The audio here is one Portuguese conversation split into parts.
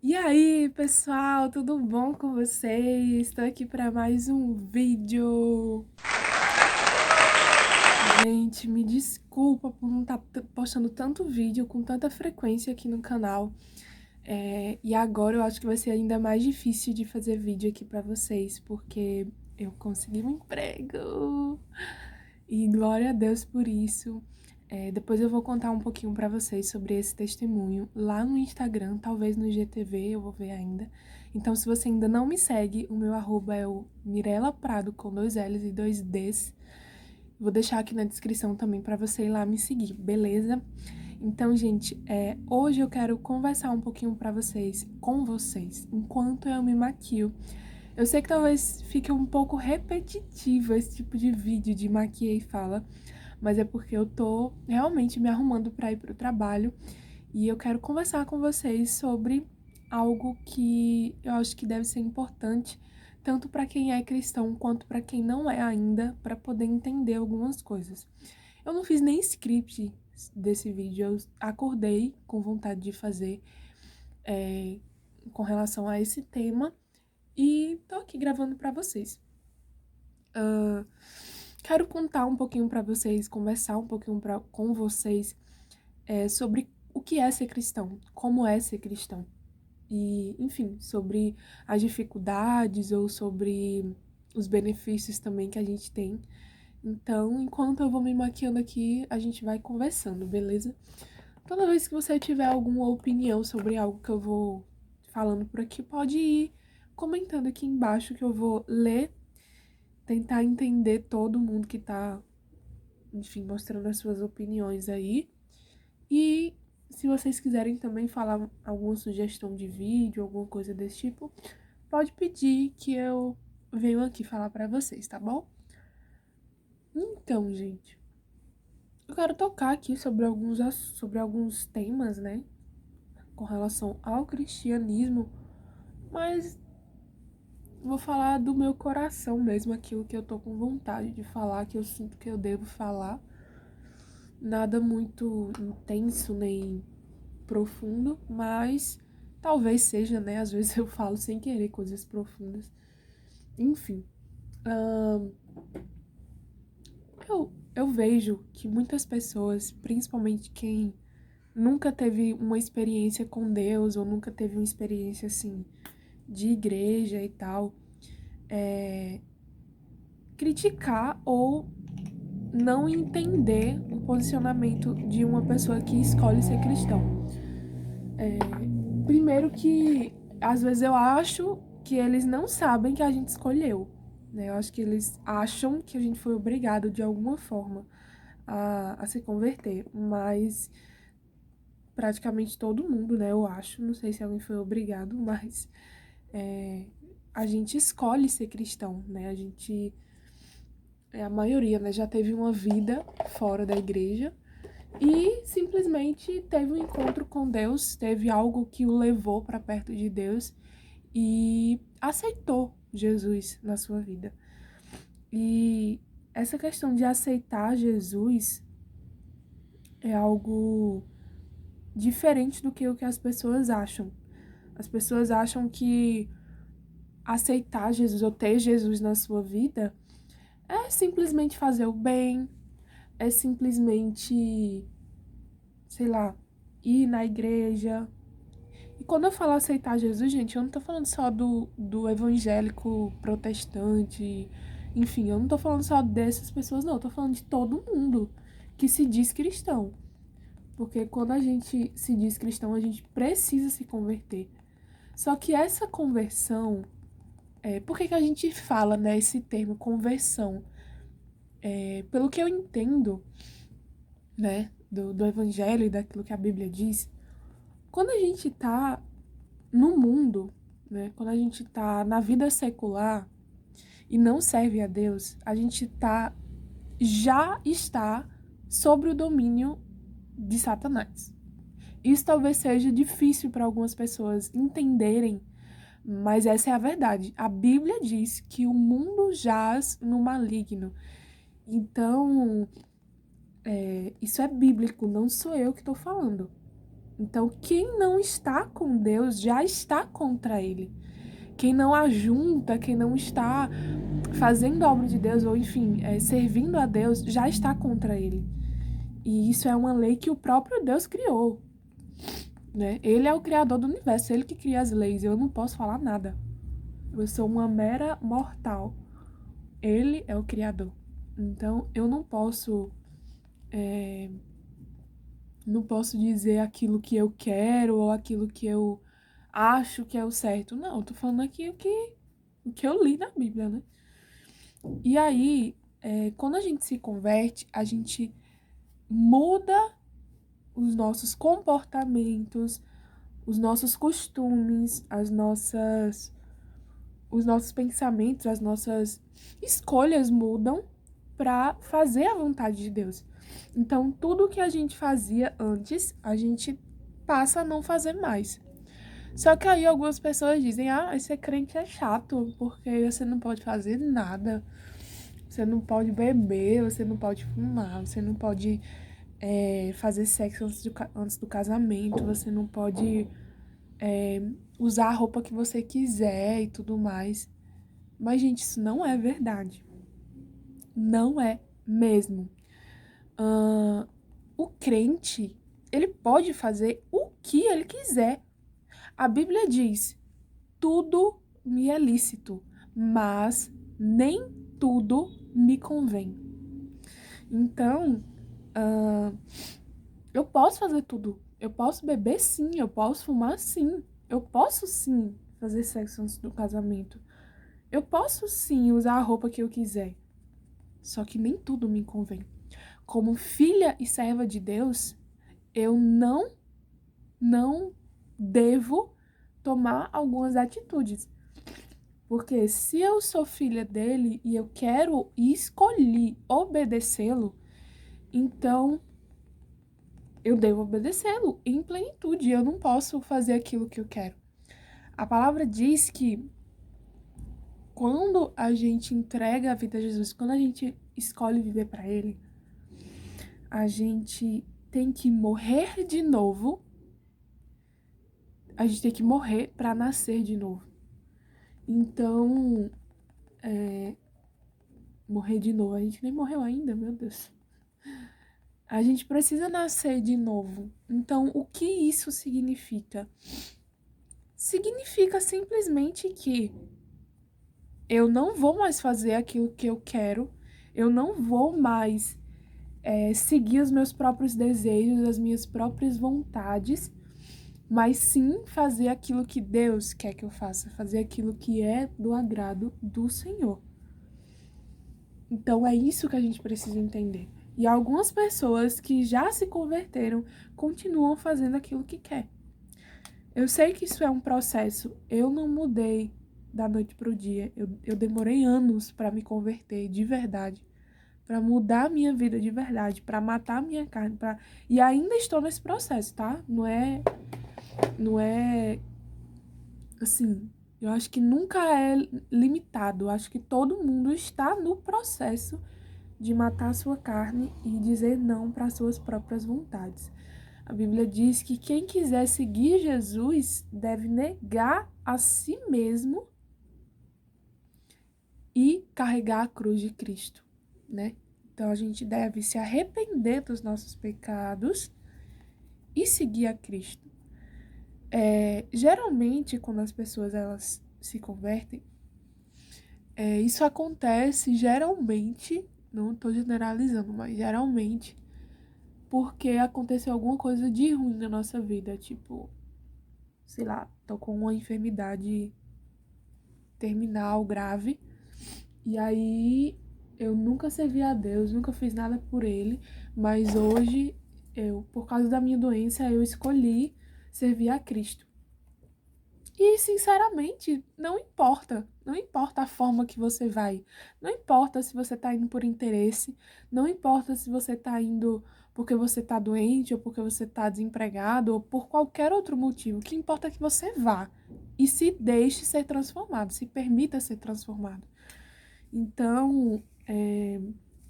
E aí, pessoal, tudo bom com vocês? Estou aqui para mais um vídeo. Gente, me desculpa por não estar postando tanto vídeo com tanta frequência aqui no canal. E agora eu acho que vai ser ainda mais difícil de fazer vídeo aqui para vocês, porque eu consegui um emprego. E glória a Deus por isso. Depois eu vou contar um pouquinho para vocês sobre esse testemunho lá no Instagram, talvez no GTV, eu vou ver ainda. Então, se você ainda não me segue, o meu arroba é o Mirela Prado, com 2 L's e 2 D's. Vou deixar aqui na descrição também para você ir lá me seguir, beleza? Então, gente, hoje eu quero conversar um pouquinho com vocês, enquanto eu me maquio. Eu sei que talvez fique um pouco repetitivo esse tipo de vídeo de maquia e fala, mas é porque eu tô realmente me arrumando para ir pro trabalho e eu quero conversar com vocês sobre algo que eu acho que deve ser importante, tanto para quem é cristão quanto para quem não é ainda, para poder entender algumas coisas. Eu não fiz nem script desse vídeo, eu acordei com vontade de fazer com relação a esse tema e tô aqui gravando para vocês. Quero contar um pouquinho para vocês, conversar um pouquinho com vocês sobre o que é ser cristão, como é ser cristão. E, enfim, sobre as dificuldades ou sobre os benefícios também que a gente tem. Então, enquanto eu vou me maquiando aqui, a gente vai conversando, beleza? Toda vez que você tiver alguma opinião sobre algo que eu vou falando por aqui, pode ir comentando aqui embaixo que eu vou ler, tentar entender todo mundo que tá, enfim, mostrando as suas opiniões aí. E se vocês quiserem também falar alguma sugestão de vídeo, alguma coisa desse tipo, pode pedir que eu venho aqui falar pra vocês, tá bom? Então, gente, eu quero tocar aqui sobre alguns temas, né, com relação ao cristianismo, mas vou falar do meu coração mesmo, aquilo que eu tô com vontade de falar, que eu sinto que eu devo falar. Nada muito intenso nem profundo, mas talvez seja, né? Às vezes eu falo sem querer coisas profundas. Enfim, eu vejo que muitas pessoas, principalmente quem nunca teve uma experiência com Deus ou nunca teve uma experiência assim de igreja e tal, criticar ou não entender o posicionamento de uma pessoa que escolhe ser cristão. Primeiro que às vezes eu acho que eles não sabem que a gente escolheu, né? Eu acho que eles acham que a gente foi obrigado de alguma forma a se converter, mas praticamente todo mundo, né? Eu acho, não sei se alguém foi obrigado, mas a gente escolhe ser cristão, né? A maioria, né, já teve uma vida fora da igreja e simplesmente teve um encontro com Deus, teve algo que o levou para perto de Deus e aceitou Jesus na sua vida. E essa questão de aceitar Jesus é algo diferente do que o que as pessoas acham. As pessoas acham que aceitar Jesus ou ter Jesus na sua vida é simplesmente fazer o bem, é simplesmente, sei lá, ir na igreja. E quando eu falo aceitar Jesus, gente, eu não tô falando só do evangélico protestante, enfim, eu não tô falando só dessas pessoas, não, eu tô falando de todo mundo que se diz cristão. Porque quando a gente se diz cristão, a gente precisa se converter. Só que essa conversão, por que que a gente fala, né, esse termo conversão? Pelo que eu entendo, né, do evangelho e daquilo que a Bíblia diz, quando a gente tá no mundo, né, quando a gente tá na vida secular e não serve a Deus, a gente já está sobre o domínio de Satanás. Isso talvez seja difícil para algumas pessoas entenderem, mas essa é a verdade. A Bíblia diz que o mundo jaz no maligno. Então, isso é bíblico, não sou eu que estou falando. Então, quem não está com Deus já está contra ele. Quem não ajunta, quem não está fazendo a obra de Deus, ou enfim, servindo a Deus, já está contra ele. E isso é uma lei que o próprio Deus criou, né? Ele é o criador do universo, ele que cria as leis, eu não posso falar nada. Eu sou uma mera mortal. Ele é o criador. Então, eu não posso dizer aquilo que eu quero ou aquilo que eu acho que é o certo. Não, eu tô falando aqui o que eu li na Bíblia, né? E aí, quando a gente se converte, a gente muda os nossos comportamentos, os nossos costumes, os nossos pensamentos, as nossas escolhas mudam para fazer a vontade de Deus. Então, tudo que a gente fazia antes, a gente passa a não fazer mais. Só que aí algumas pessoas dizem: ah, ser crente é chato, porque você não pode fazer nada. Você não pode beber, você não pode fumar, você não pode fazer sexo antes do casamento, você não pode usar a roupa que você quiser e tudo mais. Mas, gente, isso não é verdade. Não é mesmo. O crente, ele pode fazer o que ele quiser. A Bíblia diz: tudo me é lícito, mas nem tudo me convém. Então, eu posso fazer tudo. Eu posso beber sim, eu posso fumar sim. Eu posso sim fazer sexo antes do casamento. Eu posso sim usar a roupa que eu quiser. Só que nem tudo me convém. Como filha e serva de Deus, eu não devo tomar algumas atitudes. Porque se eu sou filha dele e eu quero e escolhi obedecê-lo, então eu devo obedecê-lo em plenitude. Eu não posso fazer aquilo que eu quero. A palavra diz que quando a gente entrega a vida a Jesus, quando a gente escolhe viver para ele, a gente tem que morrer de novo. A gente tem que morrer para nascer de novo. Então, morrer de novo. A gente nem morreu ainda, meu Deus. A gente precisa nascer de novo. Então, o que isso significa? Significa simplesmente que eu não vou mais fazer aquilo que eu quero, eu não vou mais seguir os meus próprios desejos, as minhas próprias vontades, mas sim fazer aquilo que Deus quer que eu faça, fazer aquilo que é do agrado do Senhor. Então é isso que a gente precisa entender. E algumas pessoas que já se converteram continuam fazendo aquilo que quer. Eu sei que isso é um processo. Eu não mudei da noite pro dia. Eu demorei anos para me converter de verdade, para mudar a minha vida de verdade, para matar a minha carne, e ainda estou nesse processo, tá? Não é assim, eu acho que nunca é limitado. Eu acho que todo mundo está no processo de matar a sua carne e dizer não para suas próprias vontades. A Bíblia diz que quem quiser seguir Jesus deve negar a si mesmo e carregar a cruz de Cristo, né? Então a gente deve se arrepender dos nossos pecados e seguir a Cristo. Geralmente, quando as pessoas elas se convertem, isso acontece geralmente, não estou generalizando, mas geralmente porque aconteceu alguma coisa de ruim na nossa vida, tipo, sei lá, tô com uma enfermidade terminal grave, e aí eu nunca servi a Deus, nunca fiz nada por ele, mas hoje por causa da minha doença, eu escolhi servir a Cristo. E, sinceramente, não importa a forma que você vai, não importa se você tá indo por interesse, não importa se você tá indo porque você tá doente, ou porque você tá desempregado, ou por qualquer outro motivo. O que importa é que você vá e se deixe ser transformado, se permita ser transformado. Então,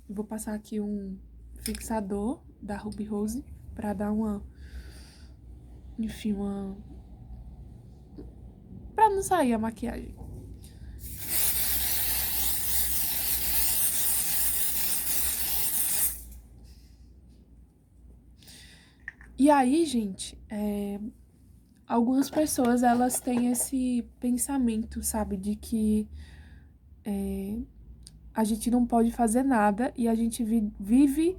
vou passar aqui um fixador da Ruby Rose para dar enfim, pra não sair a maquiagem. E aí, gente, algumas pessoas, elas têm esse pensamento, sabe, de que a gente não pode fazer nada e a gente vive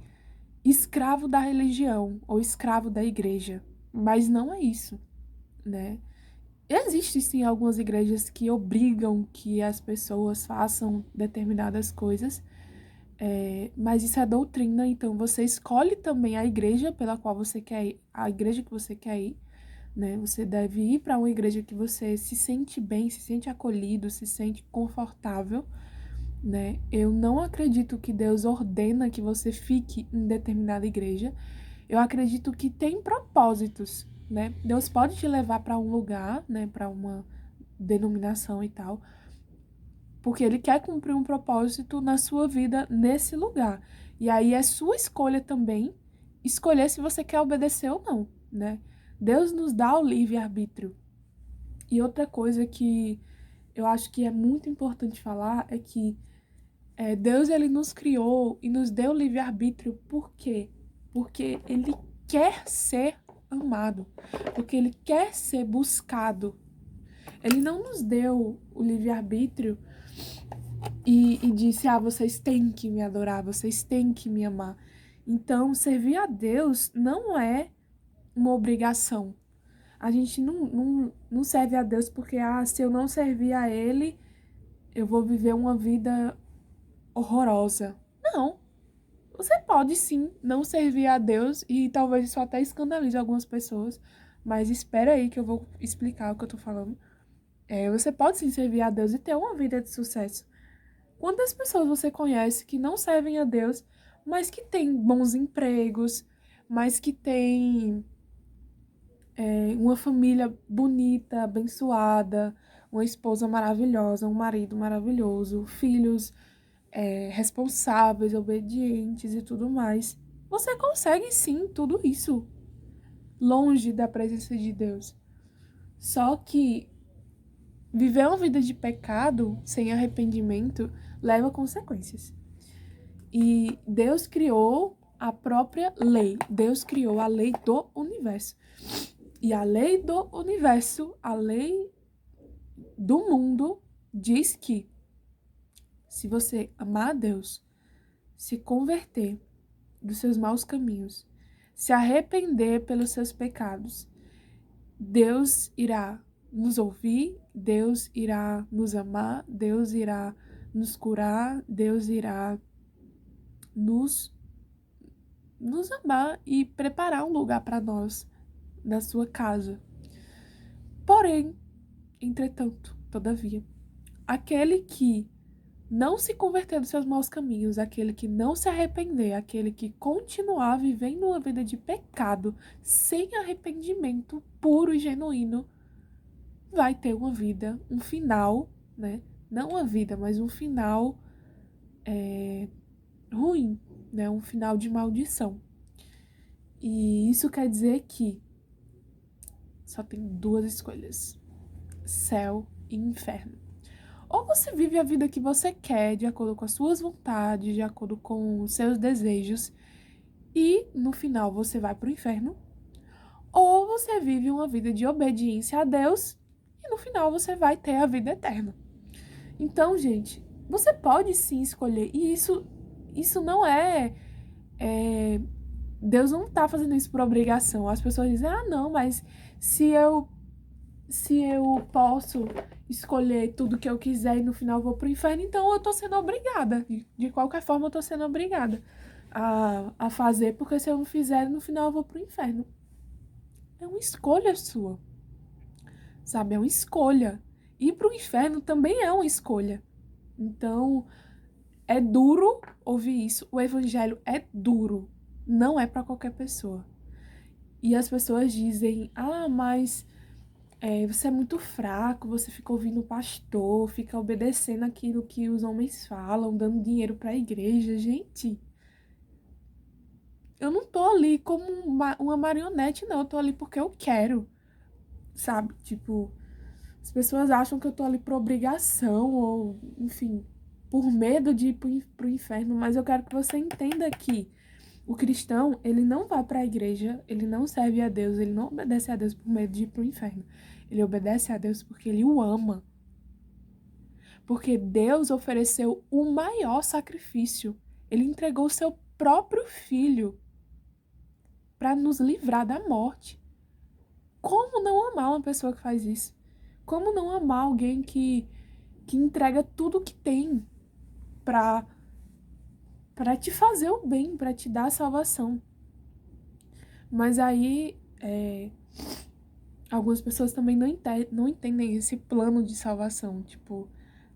escravo da religião ou escravo da igreja. Mas não é isso, né? Existem sim algumas igrejas que obrigam que as pessoas façam determinadas coisas, mas isso é doutrina, então você escolhe também a igreja pela qual você quer ir, a igreja que você quer ir, né? Você deve ir para uma igreja que você se sente bem, se sente acolhido, se sente confortável, né? Eu não acredito que Deus ordena que você fique em determinada igreja. Eu acredito que tem propósitos, né? Deus pode te levar para um lugar, né, para uma denominação e tal, porque ele quer cumprir um propósito na sua vida nesse lugar. E aí é sua escolha também escolher se você quer obedecer ou não, né? Deus nos dá o livre-arbítrio. E outra coisa que eu acho que é muito importante falar é que Deus, ele nos criou e nos deu livre-arbítrio. Por quê? Porque ele quer ser amado, porque ele quer ser buscado. Ele não nos deu o livre-arbítrio e disse, vocês têm que me adorar, vocês têm que me amar. Então, servir a Deus não é uma obrigação. A gente não serve a Deus porque, se eu não servir a Ele, eu vou viver uma vida horrorosa. Não. Você pode sim não servir a Deus e talvez isso até escandalize algumas pessoas, mas espera aí que eu vou explicar o que eu tô falando. Você pode sim servir a Deus e ter uma vida de sucesso. Quantas pessoas você conhece que não servem a Deus, mas que têm bons empregos, mas que têm uma família bonita, abençoada, uma esposa maravilhosa, um marido maravilhoso, filhos responsáveis, obedientes e tudo mais. Você consegue sim tudo isso longe da presença de Deus. Só que viver uma vida de pecado sem arrependimento leva consequências. E Deus criou a própria lei. Deus criou a lei do universo. E a lei do universo, a lei do mundo, diz que se você amar a Deus, se converter dos seus maus caminhos, se arrepender pelos seus pecados, Deus irá nos ouvir, Deus irá nos amar, Deus irá nos curar, Deus irá nos amar e preparar um lugar para nós na sua casa. Porém, entretanto, todavia, aquele que não se converter dos seus maus caminhos, aquele que não se arrepender, aquele que continuar vivendo uma vida de pecado, sem arrependimento puro e genuíno, vai ter uma vida, um final, né? Não uma vida, mas um final ruim, né? Um final de maldição. E isso quer dizer que só tem duas escolhas: céu e inferno. Ou você vive a vida que você quer, de acordo com as suas vontades, de acordo com os seus desejos, e no final você vai para o inferno. Ou você vive uma vida de obediência a Deus e no final você vai ter a vida eterna. Então, gente, você pode sim escolher. E isso não Deus não tá fazendo isso por obrigação. As pessoas dizem, não, mas se eu posso escolher tudo que eu quiser e no final eu vou pro inferno, então eu tô sendo obrigada. De qualquer forma, eu tô sendo obrigada a fazer, porque se eu não fizer, no final eu vou pro inferno. É uma escolha sua, sabe? É uma escolha. Ir pro inferno também é uma escolha. Então, é duro ouvir isso. O evangelho é duro. Não é para qualquer pessoa. E as pessoas dizem, mas você é muito fraco, você fica ouvindo o pastor, fica obedecendo aquilo que os homens falam, dando dinheiro para a igreja. Gente, eu não tô ali como uma marionete, não. Eu tô ali porque eu quero. sabe? Tipo, as pessoas acham que eu tô ali por obrigação, ou, enfim, por medo de ir pro inferno, mas eu quero que você entenda que o cristão, ele não vai para a igreja, ele não serve a Deus, ele não obedece a Deus por medo de ir pro inferno. Ele obedece a Deus porque ele o ama. Porque Deus ofereceu o maior sacrifício. Ele entregou o seu próprio filho para nos livrar da morte. Como não amar uma pessoa que faz isso? Como não amar alguém que entrega tudo que tem para te fazer o bem, para te dar a salvação? Mas aí, algumas pessoas também não entendem esse plano de salvação. Tipo,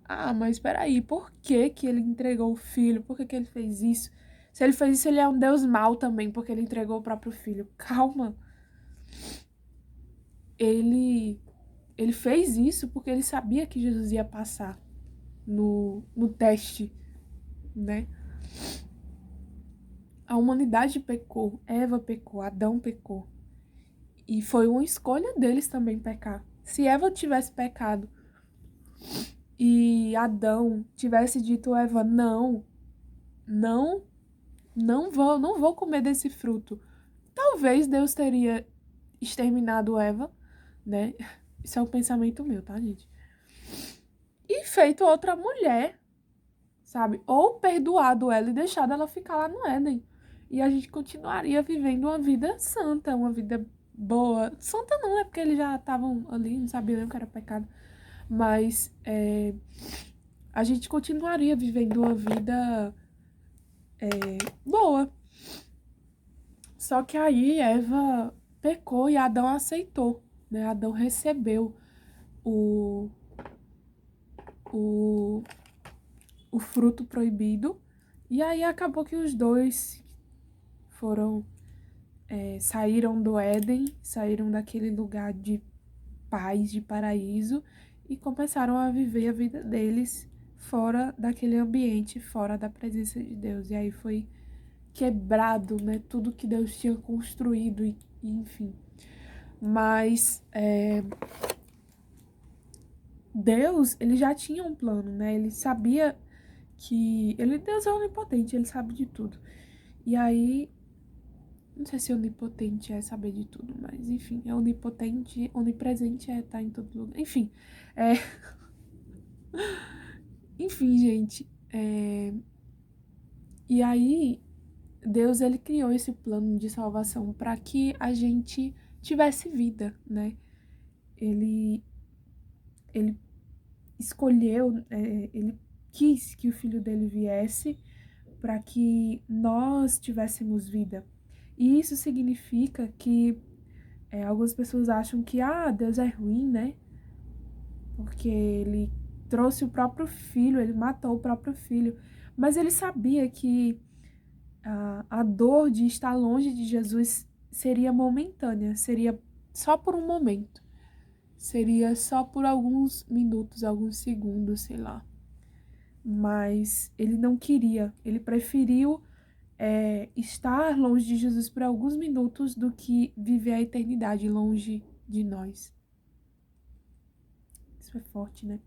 ah, mas espera aí, por que que ele entregou o filho? Por que que ele fez isso? Se ele fez isso, ele é um Deus mau também, porque ele entregou o próprio filho. Calma. Ele, ele fez isso porque ele sabia que Jesus ia passar no teste, né? A humanidade pecou, Eva pecou, Adão pecou. E foi uma escolha deles também pecar. Se Eva tivesse pecado e Adão tivesse dito a Eva, não, não vou comer desse fruto, talvez Deus teria exterminado Eva, né? Isso é um pensamento meu, tá, gente? E feito outra mulher, sabe? Ou perdoado ela e deixado ela ficar lá no Éden. E a gente continuaria vivendo uma vida santa, uma vida boa. Santa não, é porque eles já estavam ali, não sabiam nem o que era pecado. Mas a gente continuaria vivendo uma vida boa. Só que aí Eva pecou e Adão aceitou, né? Adão recebeu o, o, o fruto proibido. E aí acabou que os dois foram, saíram do Éden, saíram daquele lugar de paz, de paraíso, e começaram a viver a vida deles fora daquele ambiente, fora da presença de Deus. E aí foi quebrado, né? Tudo que Deus tinha construído, e enfim. Mas Deus, ele já tinha um plano, né? Ele sabia que... Deus é onipotente, ele sabe de tudo. E aí, não sei se onipotente é saber de tudo, mas enfim, é onipotente, onipresente é estar em todo lugar. Enfim, é... Enfim, gente, e aí Deus, ele criou esse plano de salvação para que a gente tivesse vida, né? Ele, ele escolheu, ele quis que o filho dele viesse para que nós tivéssemos vida. E isso significa que algumas pessoas acham que Deus é ruim, né? Porque ele trouxe o próprio filho, ele matou o próprio filho. Mas ele sabia que a dor de estar longe de Jesus seria momentânea, seria só por um momento. Seria só por alguns minutos, alguns segundos, sei lá. Mas ele não queria, ele preferiu estar longe de Jesus por alguns minutos do que viver a eternidade longe de nós. Isso é forte, né?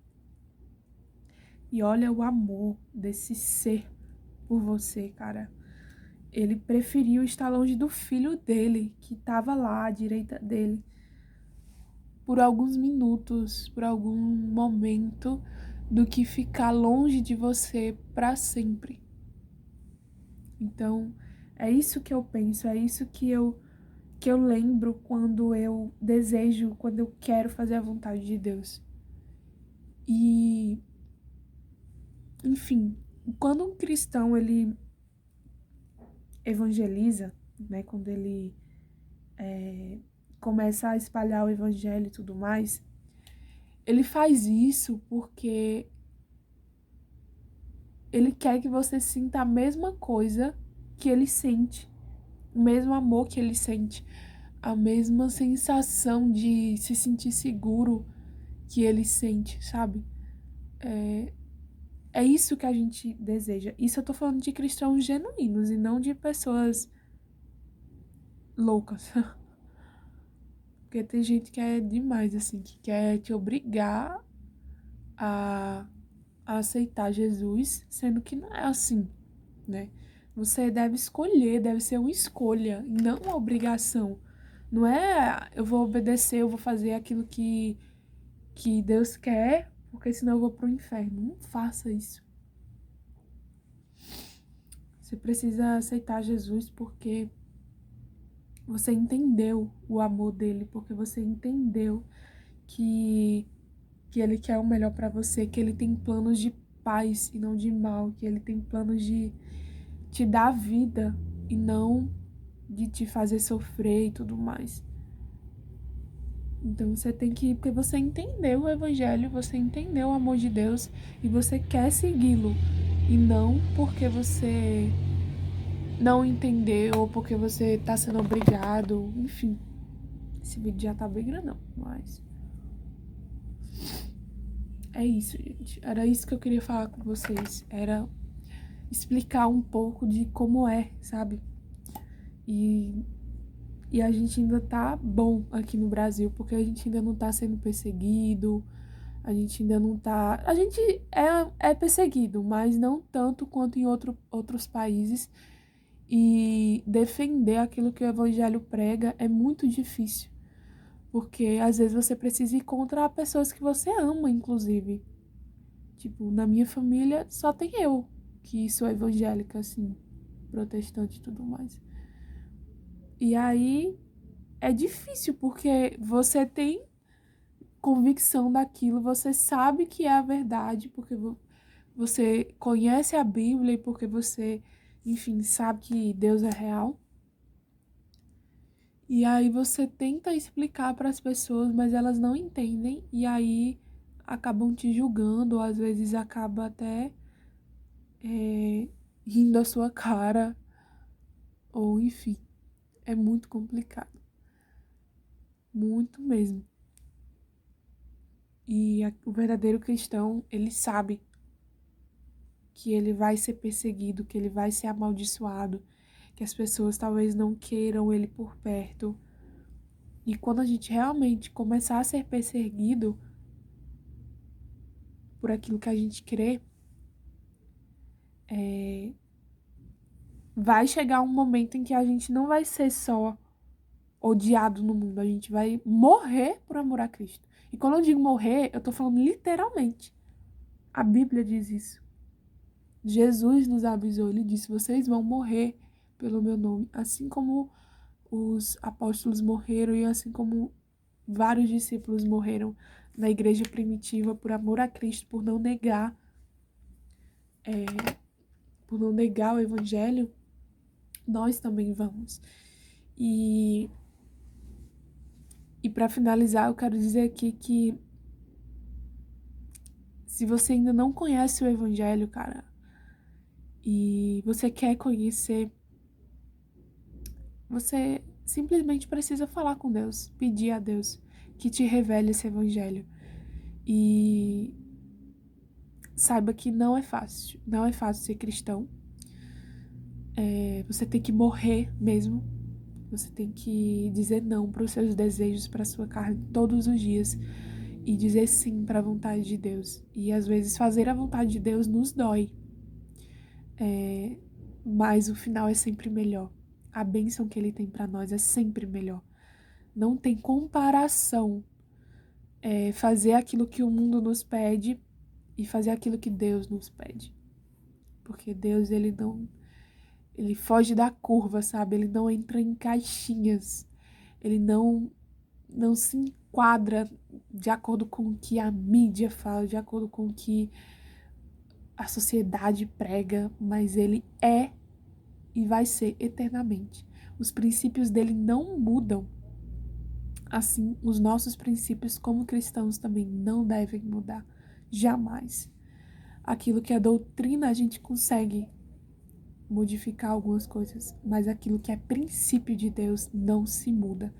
E olha o amor desse ser por você, cara. Ele preferiu estar longe do filho dele, que estava lá à direita dele, por alguns minutos, por algum momento, do que ficar longe de você para sempre. Então, é isso que eu penso, é isso que eu lembro quando eu desejo, quando eu quero fazer a vontade de Deus. E, enfim, quando um cristão, ele evangeliza, né, quando ele começa a espalhar o evangelho e tudo mais, ele faz isso porque ele quer que você sinta a mesma coisa que ele sente, o mesmo amor que ele sente, a mesma sensação de se sentir seguro que ele sente, sabe? É isso que a gente deseja. Isso eu tô falando de cristãos genuínos e não de pessoas loucas. Porque tem gente que é demais, assim, que quer te obrigar a, a aceitar Jesus, sendo que não é assim, né? Você deve escolher, deve ser uma escolha, e não uma obrigação. Não é eu vou obedecer, eu vou fazer aquilo que Deus quer, porque senão eu vou pro inferno. Não faça isso. Você precisa aceitar Jesus porque você entendeu o amor dele, porque você entendeu que, que ele quer o melhor para você, que ele tem planos de paz e não de mal, que ele tem planos de te dar vida e não de te fazer sofrer e tudo mais. Então você tem que ir porque você entendeu o evangelho, você entendeu o amor de Deus e você quer segui-lo. E não porque você não entendeu ou porque você tá sendo obrigado, enfim. Esse vídeo já tá bem grandão, mas é isso, gente. Era isso que eu queria falar com vocês. Era explicar um pouco de como é, sabe? E, e a gente ainda tá bom aqui no Brasil, porque a gente ainda não tá sendo perseguido, a gente ainda não tá. A gente é perseguido, mas não tanto quanto em outros países. E defender aquilo que o evangelho prega é muito difícil. Porque às vezes você precisa ir contra pessoas que você ama, inclusive. Tipo, na minha família só tem eu que sou evangélica, assim, protestante e tudo mais. E aí é difícil, porque você tem convicção daquilo, você sabe que é a verdade, porque você conhece a Bíblia e porque você, enfim, sabe que Deus é real. E aí você tenta explicar para as pessoas, mas elas não entendem e aí acabam te julgando, ou às vezes acaba até rindo da sua cara, ou enfim, é muito complicado, muito mesmo. E o verdadeiro cristão, ele sabe que ele vai ser perseguido, que ele vai ser amaldiçoado, que as pessoas talvez não queiram ele por perto. E quando a gente realmente começar a ser perseguido por aquilo que a gente crê, vai chegar um momento em que a gente não vai ser só odiado no mundo, a gente vai morrer por amor a Cristo. E quando eu digo morrer, eu tô falando literalmente. A Bíblia diz isso. Jesus nos avisou, ele disse: vocês vão morrer pelo meu nome, assim como os apóstolos morreram e assim como vários discípulos morreram na igreja primitiva por amor a Cristo, por não negar o evangelho, nós também vamos. E para finalizar, eu quero dizer aqui que se você ainda não conhece o evangelho, cara, e você quer conhecer, você simplesmente precisa falar com Deus, pedir a Deus que te revele esse evangelho. E saiba que não é fácil, não é fácil ser cristão. Você tem que morrer mesmo. Você tem que dizer não para os seus desejos, para a sua carne todos os dias e dizer sim para a vontade de Deus. E às vezes fazer a vontade de Deus nos dói, mas o final é sempre melhor. A bênção que Ele tem para nós é sempre melhor. Não tem comparação fazer aquilo que o mundo nos pede e fazer aquilo que Deus nos pede. Porque Deus, ele foge da curva, sabe? Ele não entra em caixinhas. Ele não se enquadra de acordo com o que a mídia fala, de acordo com o que a sociedade prega, mas ele é e vai ser eternamente. Os princípios dele não mudam. Assim, os nossos princípios como cristãos também não devem mudar. Jamais. Aquilo que é doutrina a gente consegue modificar algumas coisas, mas aquilo que é princípio de Deus não se muda.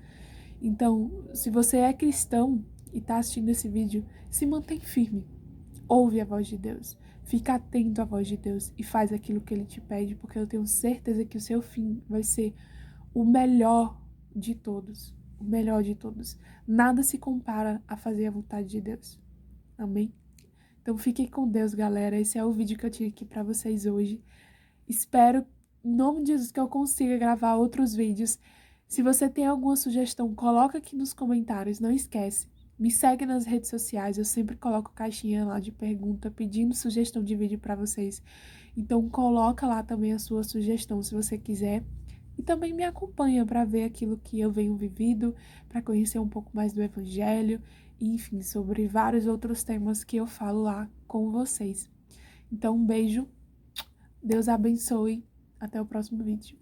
Então, se você é cristão e está assistindo esse vídeo, se mantém firme. Ouve a voz de Deus. Fica atento à voz de Deus e faz aquilo que Ele te pede, porque eu tenho certeza que o seu fim vai ser o melhor de todos. o melhor de todos. Nada se compara a fazer a vontade de Deus. Amém? Então fiquem com Deus, galera. Esse é o vídeo que eu tinha aqui pra vocês hoje. Espero, em nome de Jesus, que eu consiga gravar outros vídeos. Se você tem alguma sugestão, coloca aqui nos comentários. Não esquece. Me segue nas redes sociais. Eu sempre coloco caixinha lá de pergunta, pedindo sugestão de vídeo pra vocês. Então coloca lá também a sua sugestão, se você quiser. E também me acompanha para ver aquilo que eu venho vivido, para conhecer um pouco mais do Evangelho, e, enfim, sobre vários outros temas que eu falo lá com vocês. Então, um beijo, Deus abençoe, até o próximo vídeo.